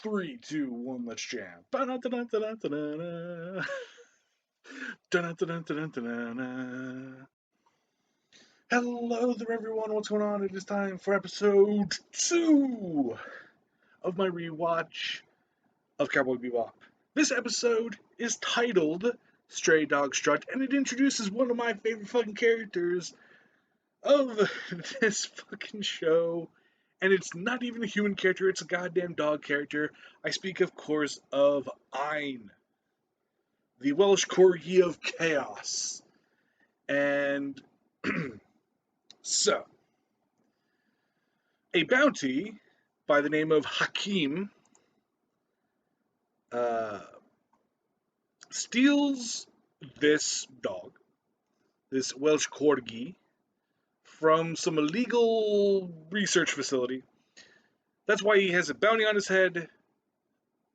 Three, two, one, let's jam. Ba-da-da-da-da-da-da-da. Da-da-da-da-da-da-da-da. Hello there, everyone. What's going on? It is time for episode 2 of my rewatch of Cowboy Bebop. This episode is titled Stray Dog Strut, and it introduces one of my favorite fucking characters of this fucking show. And it's not even a human character, it's a goddamn dog character. I speak, of course, of Ein, the Welsh Corgi of Chaos. And so, a bounty by the name of Hakim steals this dog, this Welsh Corgi, from some illegal research facility. That's why he has a bounty on his head.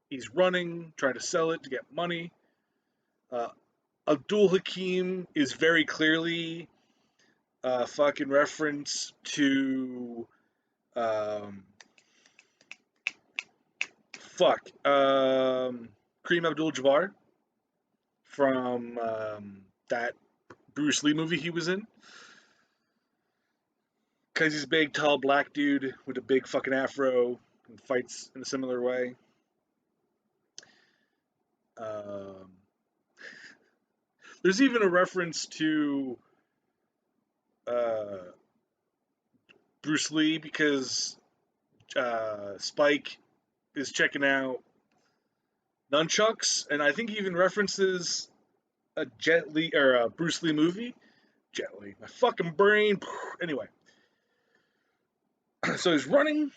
He's running, trying to sell it to get money. Abdul Hakim is very clearly a fucking reference to Kareem Abdul-Jabbar from that Bruce Lee movie he was in. Because he's a big, tall, black dude with a big fucking afro and fights in a similar way. There's even a reference to Bruce Lee because Spike is checking out nunchucks, and I think he even references a Jet Li or a Bruce Lee movie. Jet Li, my fucking brain. Anyway, so he's running,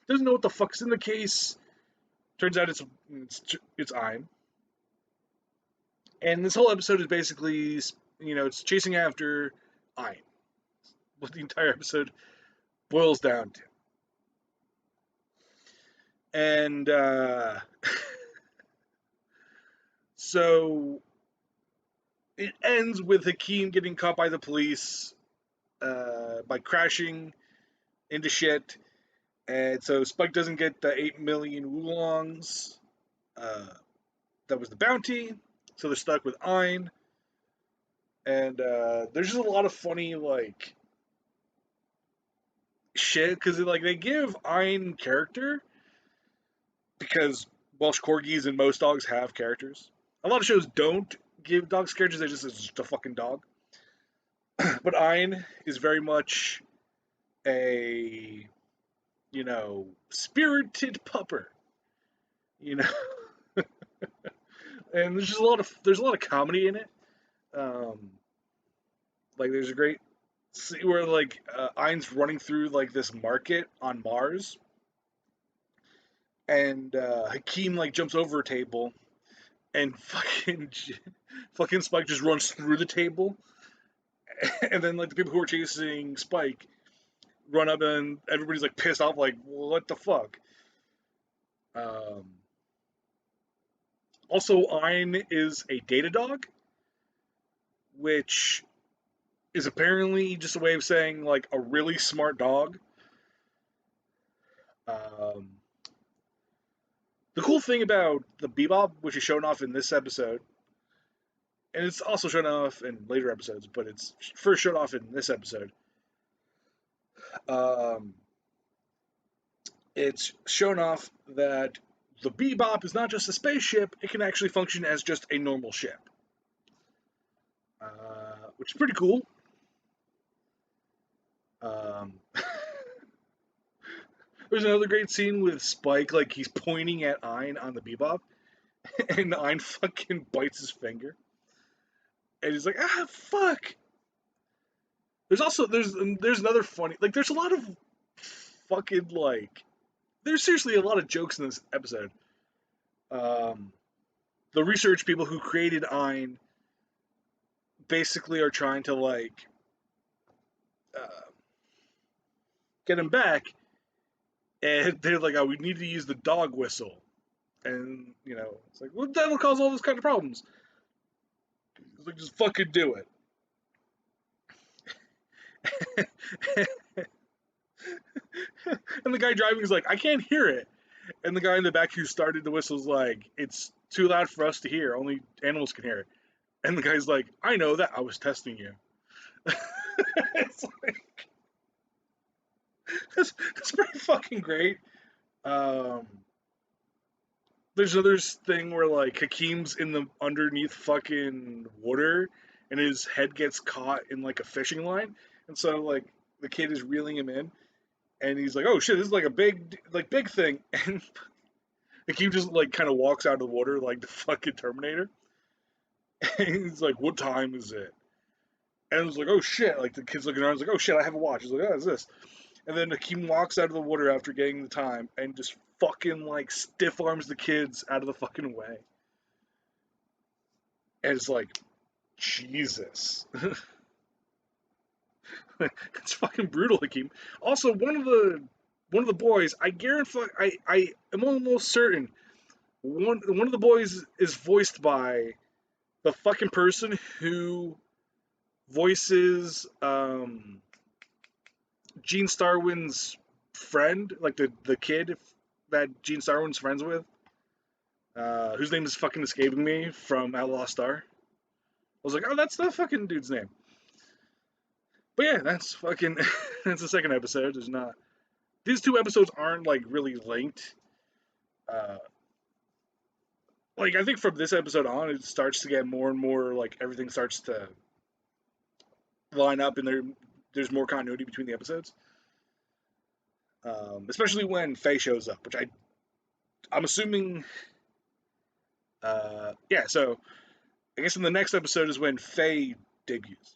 doesn't know what the fuck's in the case. Turns out it's Ein. And this whole episode is basically, it's chasing after Ein. What the entire episode boils down to. And so it ends with Hakim getting caught by the police by crashing into shit. And so Spike doesn't get the 8 million oolongs. That was the bounty. So they're stuck with Ein. And there's just a lot of funny, shit. Because, they give Ein character. Because Welsh Corgis and most dogs have characters. A lot of shows don't give dogs characters. It's just a fucking dog. But Ein is very much a, spirited pupper. And there's a lot of comedy in it. There's a great scene where Ein's running through this market on Mars, and Hakim jumps over a table, and fucking Spike just runs through the table, and then the people who are chasing Spike run up, and everybody's pissed off, what the fuck. Also, Ein is a data dog, which is apparently just a way of saying, a really smart dog. The cool thing about the Bebop, which is shown off in this episode, and it's also shown off in later episodes, but it's first shown off in this episode, it's shown off that the Bebop is not just a spaceship, it can actually function as just a normal ship. Which is pretty cool. There's another great scene with Spike, he's pointing at Ein on the Bebop, and Ein fucking bites his finger. And he's like, fuck! There's another funny, there's a lot of fucking, there's seriously a lot of jokes in this episode. The research people who created Ein basically are trying to, get him back, and they're like, we need to use the dog whistle. And, it's well, that'll cause all those kind of problems. It's just fucking do it. And the guy driving is like, I can't hear it. And the guy in the back who started the whistle was like, "It's too loud for us to hear. Only animals can hear it." And the guy's like, "I know that. I was testing you." It's like it's pretty fucking great. Um, there's another thing where like Hakeem's in the underneath fucking water, and his head gets caught in like a fishing line, and so like the kid is reeling him in, and he's like, "Oh shit, this is like a big thing," and Hakeem just like kind of walks out of the water like the fucking Terminator, and he's like, "What time is it?" And I was like, "Oh shit!" Like the kid's looking around, he's like, "Oh shit, I have a watch." He's like, "Oh, what's this?" And then Hakeem walks out of the water after getting the time and just fucking like stiff arms the kids out of the fucking way. And it's like, Jesus. It's fucking brutal, Hakeem. Also, one of the boys, I guarantee I am almost certain one of the boys is voiced by the fucking person who voices Gene Starwin's friend, like the kid that Gene Starwin's friends with, whose name is fucking escaping me from Outlaw Star. I was like, oh, that's the fucking dude's name. But yeah, that's fucking that's the second episode. There's not these two episodes aren't like really linked. Uh, like I think from this episode on, it starts to get more and more like everything starts to line up, and there's more continuity between the episodes. Especially when Faye shows up, which I'm assuming. Yeah, so I guess in the next episode is when Faye debuts,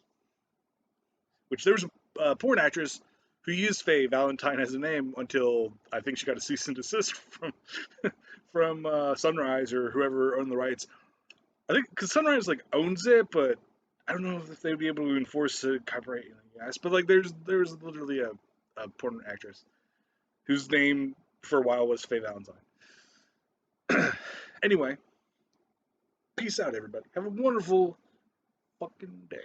which there was a porn actress who used Faye Valentine as a name until I think she got a cease and desist from Sunrise or whoever owned the rights. I think because Sunrise like owns it, but I don't know if they'd be able to enforce a copyright. Yes, but like there's literally a porn actress whose name for a while was Faye Valentine. Anyway, peace out, everybody. Have a wonderful fucking day.